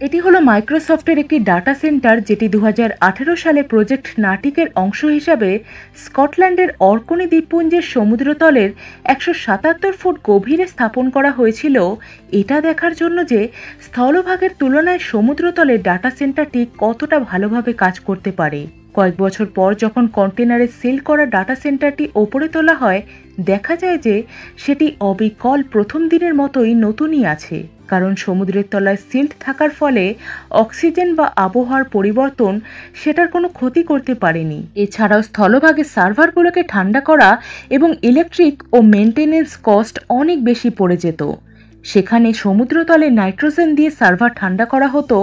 এটি হলো মাইক্রোসফটের একটি ডাটা সেন্টার, যেটি 2018 সালে প্রজেক্ট নাটিকের অংশ হিসাবে স্কটল্যান্ডের অর্কনি দ্বীপপুঞ্জের সমুদ্রতলের 177 ফুট গভীরে স্থাপন করা হয়েছিল, এটা দেখার জন্য যে স্থলভাগের তুলনায় সমুদ্রতলে ডাটা সেন্টারটি কতটা ভালোভাবে কাজ করতে পারে। কয়েক বছর পর যখন কন্টেনারে সিল করা ডাটা সেন্টারটি ওপরে তোলা হয়, দেখা যায় যে সেটি অবিকল প্রথম দিনের মতোই নতুনই আছে, কারণ সমুদ্রের তলায় সিল্ট থাকার ফলে অক্সিজেন বা আবহাওয়ার পরিবর্তন সেটার কোনো ক্ষতি করতে পারেনি। এছাড়াও স্থলভাগে সার্ভারগুলোকে ঠান্ডা করা এবং ইলেকট্রিক ও মেনটেনেন্স কস্ট অনেক বেশি পড়ে যেত। সেখানে সমুদ্রতলে নাইট্রোজেন দিয়ে সার্ভার ঠান্ডা করা হতো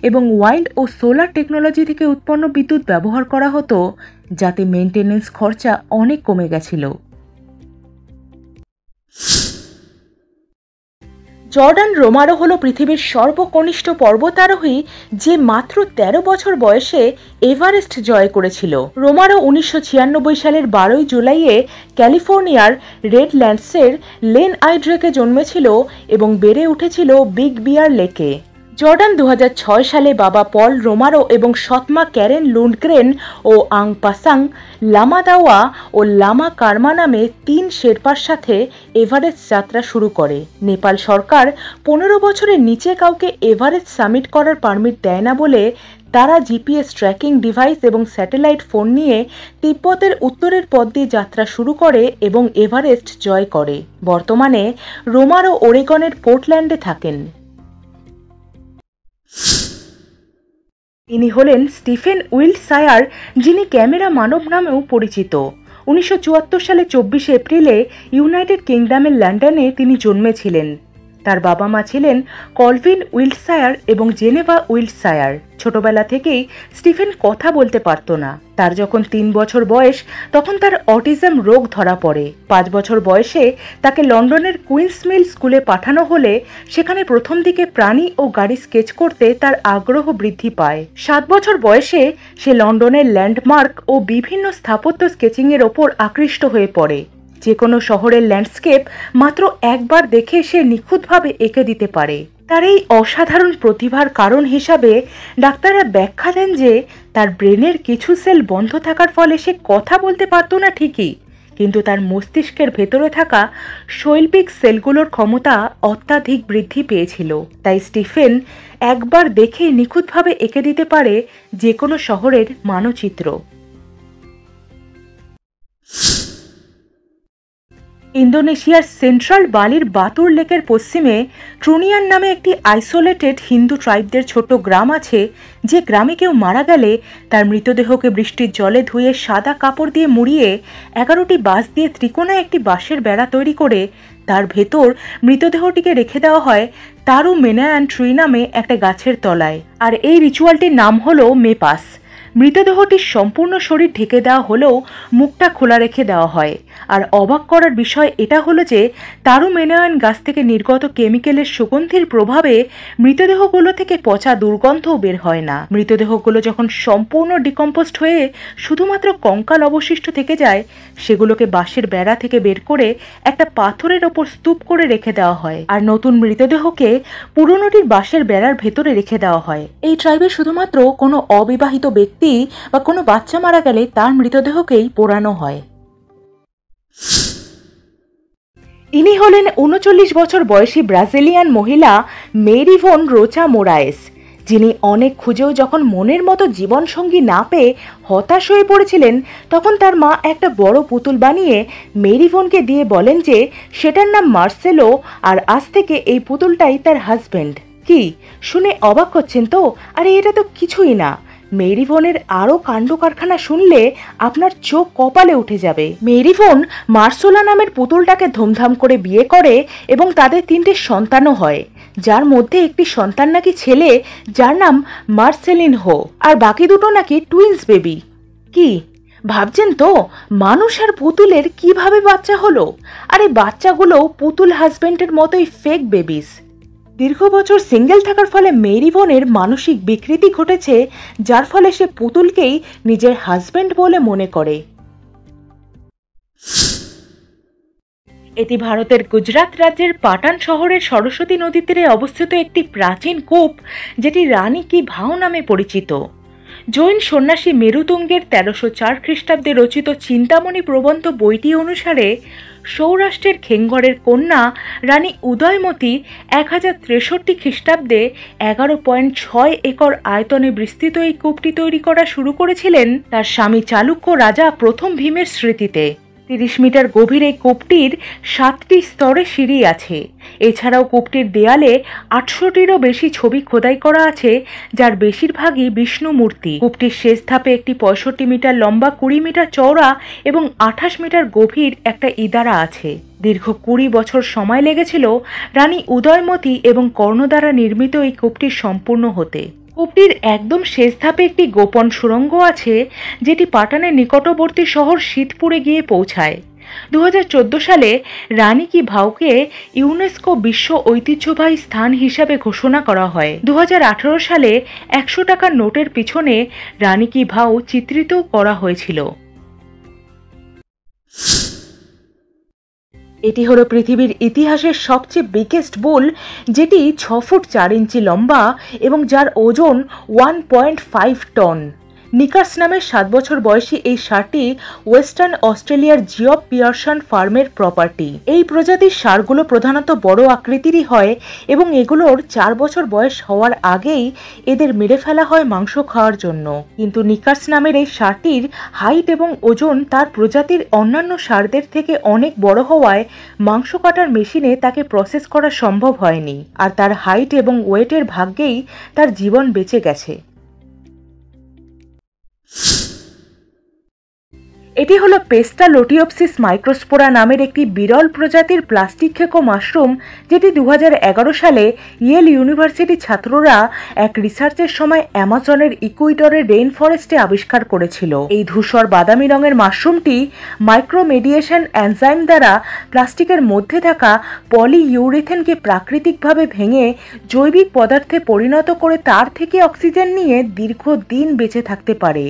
এবং ওয়াইন্ড ও সোলার টেকনোলজি থেকে উৎপন্ন বিদ্যুৎ ব্যবহার করা হতো, যাতে মেনটেনেন্স খরচা অনেক কমে গেছিল। জর্ডান রোমারো হলো পৃথিবীর সর্বকনিষ্ঠ পর্বতারোহী, যে মাত্র 13 বছর বয়সে এভারেস্ট জয় করেছিল। রোমারো 1996 সালের 12 জুলাইয়ে ক্যালিফোর্নিয়ার রেডল্যান্ডসের লেন আইড্রেকে জন্মেছিল এবং বেড়ে উঠেছিল বিগ বিয়ার লেকে। জর্ডান 2006 সালে বাবা পল রোমারো এবং সৎমা ক্যারেন লুন্ডগ্রেন ও আং পাসাং, লামা দাওয়া ও লামা কার্মা নামে 3 শেরপার সাথে এভারেস্ট যাত্রা শুরু করে। নেপাল সরকার 15 বছরের নিচে কাউকে এভারেস্ট সামিট করার পারমিট দেয় না বলে তারা জিপিএস ট্র্যাকিং ডিভাইস এবং স্যাটেলাইট ফোন নিয়ে তিব্বতের উত্তরের পথ দিয়ে যাত্রা শুরু করে এবং এভারেস্ট জয় করে। বর্তমানে রোমারো ওরেগনের পোর্টল্যান্ডে থাকেন। ইনি হলেন স্টিফেন উইল্ডশায়ার, যিনি ক্যামেরা মানব নামেও পরিচিত। 1974 সালে 24 এপ্রিলে ইউনাইটেড কিংডমের লন্ডনে তিনি জন্মেছিলেন। তার বাবা মা ছিলেন কলভিন উইল্ডশায়ার এবং জেনেভা উইল্ডশায়ার। ছোটবেলা থেকেই স্টিফেন কথা বলতে পারত না। তার যখন 3 বছর বয়স, তখন তার অটিজম রোগ ধরা পড়ে। 5 বছর বয়সে তাকে লন্ডনের কুইন্স মিল স্কুলে পাঠানো হলে সেখানে প্রথম দিকে প্রাণী ও গাড়ি স্কেচ করতে তার আগ্রহ বৃদ্ধি পায়। 7 বছর বয়সে সে লন্ডনের ল্যান্ডমার্ক ও বিভিন্ন স্থাপত্য স্কেচিংয়ের ওপর আকৃষ্ট হয়ে পড়ে। যে কোনো শহরের ল্যান্ডস্কেপ মাত্র একবার দেখে সে নিখুঁতভাবে এঁকে দিতে পারে। তার এই অসাধারণ প্রতিভার কারণ হিসাবে ডাক্তাররা ব্যাখ্যা দেন যে তার ব্রেনের কিছু সেল বন্ধ থাকার ফলে সে কথা বলতে পারত না ঠিকই, কিন্তু তার মস্তিষ্কের ভেতরে থাকা শৈল্পিক সেলগুলোর ক্ষমতা অত্যাধিক বৃদ্ধি পেয়েছিল। তাই স্টিফেন একবার দেখে নিখুঁতভাবে এঁকে দিতে পারে যে কোনো শহরের মানচিত্র। ইন্দোনেশিয়ার সেন্ট্রাল বালির বাতুর লেকের পশ্চিমে ট্রুনিয়ান নামে একটি আইসোলেটেড হিন্দু ট্রাইবদের ছোট গ্রাম আছে, যে গ্রামে কেউ মারা গেলে তার মৃতদেহকে বৃষ্টির জলে ধুয়ে সাদা কাপড় দিয়ে মুড়িয়ে 11টি বাঁশ দিয়ে ত্রিকোণায় একটি বাঁশের বেড়া তৈরি করে তার ভেতর মৃতদেহটিকে রেখে দেওয়া হয় তারু মেনায়ান ট্রি নামে একটা গাছের তলায়। আর এই রিচুয়ালটির নাম হলো মেপাস। মৃতদেহটির সম্পূর্ণ শরীর ঢেকে দেওয়া হলেও মুখটা খোলা রেখে দেওয়া হয়। আর অবাক করার বিষয় এটা হলো যে তারু মেনায়ান গাছ থেকে নির্গত কেমিক্যালের সুগন্ধির প্রভাবে মৃতদেহগুলো থেকে পচা দুর্গন্ধও বের হয় না। মৃতদেহগুলো যখন সম্পূর্ণ ডিকম্পোস্ট হয়ে শুধুমাত্র কঙ্কাল অবশিষ্ট থেকে যায়, সেগুলোকে বাঁশের বেড়া থেকে বের করে একটা পাথরের ওপর স্তূপ করে রেখে দেওয়া হয়। আর নতুন মৃতদেহকে পুরনোটির বাঁশের বেড়ার ভেতরে রেখে দেওয়া হয়। এই ট্রাইবে শুধুমাত্র কোনো অবিবাহিত ব্যক্তি বা কোনো বাচ্চা মারা গেলে তার মৃতদেহকেই পোড়ানো হয়। ইনি হলেন 39 বছর বয়সী ব্রাজিলিয়ান মহিলা মেরিভন রোচা মোরায়েস, যিনি অনেক খুঁজেও যখন মনের মতো জীবনসঙ্গী না পেয়ে হতাশ হয়ে পড়েছিলেন, তখন তার মা একটা বড় পুতুল বানিয়ে মেরিভনকে দিয়ে বলেন যে সেটার নাম মার্সেলো, আর আজ থেকে এই পুতুলটাই তার হাজব্যান্ড। কি শুনে অবাক হচ্ছেন তো? আরে এটা তো কিছুই না। মেরিভনের আরও কাণ্ড কারখানা শুনলে আপনার চোখ কপালে উঠে যাবে। মেরিভন মার্সোলা নামের পুতুলটাকে ধুমধাম করে বিয়ে করে এবং তাদের 3টে সন্তানও হয়, যার মধ্যে একটি সন্তান নাকি ছেলে, যার নাম মার্সেলিন হো, আর বাকি দুটো নাকি টুইন্স বেবি। কি ভাবছেন তো, মানুষ আর পুতুলের কিভাবে বাচ্চা হলো? আর এই বাচ্চাগুলো পুতুল হাজবেন্ডের মতোই ফেক বেবিস। দীর্ঘ বছর সিঙ্গেল থাকার ফলে মেরিভনের মানসিক বিকৃতি ঘটেছে, যার ফলে সে পুতুলকেই নিজের হাজবেন্ড বলে মনে করে। এটি ভারতের গুজরাট রাজ্যের পাটান শহরের সরস্বতী নদীর তীরে অবস্থিত একটি প্রাচীন কূপ, যেটি রানী কি ভাও নামে পরিচিত। জৈন সন্ন্যাসী মেরুতুঙ্গের 1304 খ্রিস্টাব্দে রচিত চিন্তামণি প্রবন্ধ বইটি অনুসারে সৌরাষ্ট্রের খেঙ্গরের কন্যা রানী উদয়মতী 1063 খ্রিস্টাব্দে 11.6 একর আয়তনে বিস্তৃত এই কূপটি তৈরি করা শুরু করেছিলেন তার স্বামী চালুক্য রাজা প্রথম ভীমের স্মৃতিতে। 30 মিটার গভীর এই কূপটির 7টি স্তরে সিঁড়ি আছে। এছাড়াও কূপটির দেয়ালে 800টিরও বেশি ছবি খোদাই করা আছে, যার বেশিরভাগই বিষ্ণু মূর্তি। কূপটির শেষ ধাপে একটি 65 মিটার লম্বা, 20 মিটার চওড়া এবং 28 মিটার গভীর একটা ইদারা আছে। দীর্ঘ 20 বছর সময় লেগেছিল রানী উদয়মতী এবং কর্ণ দ্বারা নির্মিত এই কূপটি সম্পূর্ণ হতে। কূপটির একদম শেষ ধাপে একটি গোপন সুড়ঙ্গ আছে, যেটি পাটানের নিকটবর্তী শহর শীতপুরে গিয়ে পৌঁছায়। 2014 সালে রানী কি ভাওকে ইউনেস্কো বিশ্ব ঐতিহ্যবাহী স্থান হিসাবে ঘোষণা করা হয়। 2018 সালে 100 টাকার নোটের পিছনে রানী কি ভাও চিত্রিত করা হয়েছিল। এটি হলো পৃথিবীর ইতিহাসের সবচেয়ে বিগেস্ট বুল, যেটি 6 ফুট 4 ইঞ্চি লম্বা এবং যার ওজন 1.5 টন। নিকার্স নামের 7 বছর বয়সী এই ষাঁড়টি ওয়েস্টার্ন অস্ট্রেলিয়ার জিওফ পিয়ারসন ফার্মের প্রপার্টি। এই প্রজাতির ষাঁড়গুলো প্রধানত বড় আকৃতিরই হয় এবং এগুলোর 4 বছর বয়স হওয়ার আগেই এদের মেরে ফেলা হয় মাংস খাওয়ার জন্য। কিন্তু নিকার্স নামের এই ষাঁড়টির হাইট এবং ওজন তার প্রজাতির অন্যান্য ষাঁড়দের থেকে অনেক বড় হওয়ায় মাংস কাটার মেশিনে তাকে প্রসেস করা সম্ভব হয়নি, আর তার হাইট এবং ওয়েটের ভাগ্যেই তার জীবন বেঁচে গেছে। এটি হলো পেস্টালোটিওপসিস মাইক্রোস্পোরা নামের একটি বিরল প্রজাতির প্লাস্টিক খেকো মাশরুম, যেটি 2011 সালে ইয়েল ইউনিভার্সিটি ছাত্ররা এক রিসার্চের সময় অ্যামাজনের ইকুইডরের রেইন ফরেস্টে আবিষ্কার করেছিল। এই ধূসর বাদামি রঙের মাশরুমটি মাইক্রোমেডিয়েশন এনজাইম দ্বারা প্লাস্টিকের মধ্যে থাকা পলিইউরেথেনকে প্রাকৃতিকভাবে ভেঙে জৈবিক পদার্থে পরিণত করে তার থেকে অক্সিজেন নিয়ে দীর্ঘদিন বেঁচে থাকতে পারে।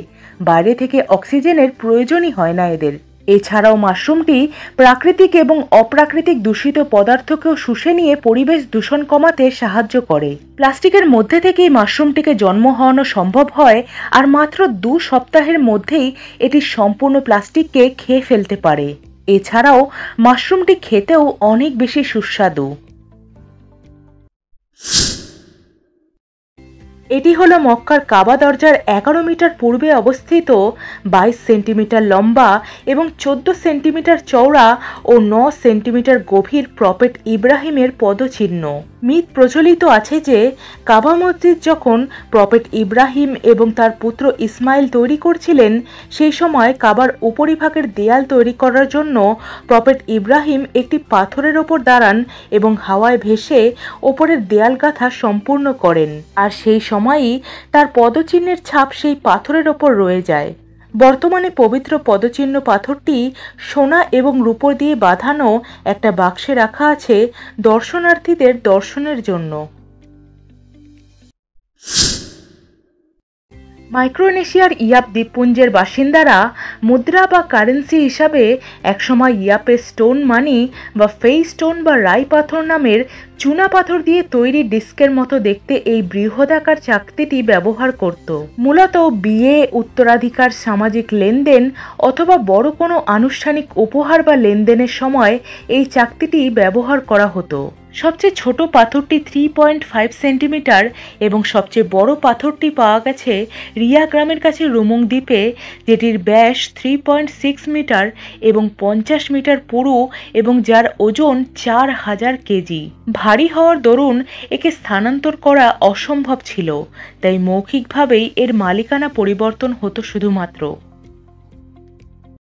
বাইরে থেকে অক্সিজেনের প্রয়োজনই হয় না এদের। এছাড়াও মাশরুমটি প্রাকৃতিক এবং অপ্রাকৃতিক দূষিত পদার্থকেও শুষে নিয়ে পরিবেশ দূষণ কমাতে সাহায্য করে। প্লাস্টিকের মধ্যে থেকেই মাশরুমটিকে জন্ম হওয়ানো সম্ভব হয়, আর মাত্র 2 সপ্তাহের মধ্যেই এটি সম্পূর্ণ প্লাস্টিককে খেয়ে ফেলতে পারে। এছাড়াও মাশরুমটি খেতেও অনেক বেশি সুস্বাদু। এটি হলো মক্কার কাবা দরজার 11 মিটার পূর্বে অবস্থিত 22 সেন্টিমিটার লম্বা এবং 14 সেন্টিমিটার চওড়া ও 9 সেন্টিমিটার গভীর প্রফেট ইব্রাহিমের পদচিহ্ন। মিথ প্রচলিত আছে যে কাবা মসজিদ যখন প্রফেট ইব্রাহিম এবং তার পুত্র ইসমাইল তৈরি করছিলেন, সেই সময় কাবার উপরিভাগের দেয়াল তৈরি করার জন্য প্রফেট ইব্রাহিম একটি পাথরের ওপর দাঁড়ান এবং হাওয়ায় ভেসে ওপরের দেয়াল গাঁথা সম্পূর্ণ করেন, আর সেই সময়ই তার পদচিহ্নের ছাপ সেই পাথরের ওপর রয়ে যায়। বর্তমানে পবিত্র পদচিহ্ন পাথরটি সোনা এবং রূপো দিয়ে বাঁধানো একটা বাক্সে রাখা আছে দর্শনার্থীদের দর্শনের জন্য। মাইক্রোনেশিয়ার ইয়াপ দ্বীপপুঞ্জের বাসিন্দারা মুদ্রা বা কারেন্সি হিসাবে একসময় ইয়াপের স্টোন মানি বা ফেই স্টোন বা রাই পাথর নামের চুনা পাথর দিয়ে তৈরি ডিস্কের মতো দেখতে এই বৃহদাকার চাকতিটি ব্যবহার করত। মূলত বিয়ে, উত্তরাধিকার, সামাজিক লেনদেন অথবা বড় কোনো আনুষ্ঠানিক উপহার বা লেনদেনের সময় এই চাকতিটি ব্যবহার করা হতো। সবচেয়ে ছোট পাথরটি 3.5 সেন্টিমিটার এবং সবচেয়ে বড় পাথরটি পাওয়া গেছে রিয়া গ্রামের কাছে রুমুং দ্বীপে, যেটির ব্যাস 3.6 মিটার এবং 50 মিটার পুরু এবং যার ওজন 4000 কেজি। ভারী হওয়ার দরুন একে স্থানান্তর করা অসম্ভব ছিল, তাই মৌখিকভাবেই এর মালিকানা পরিবর্তন হতো শুধুমাত্র।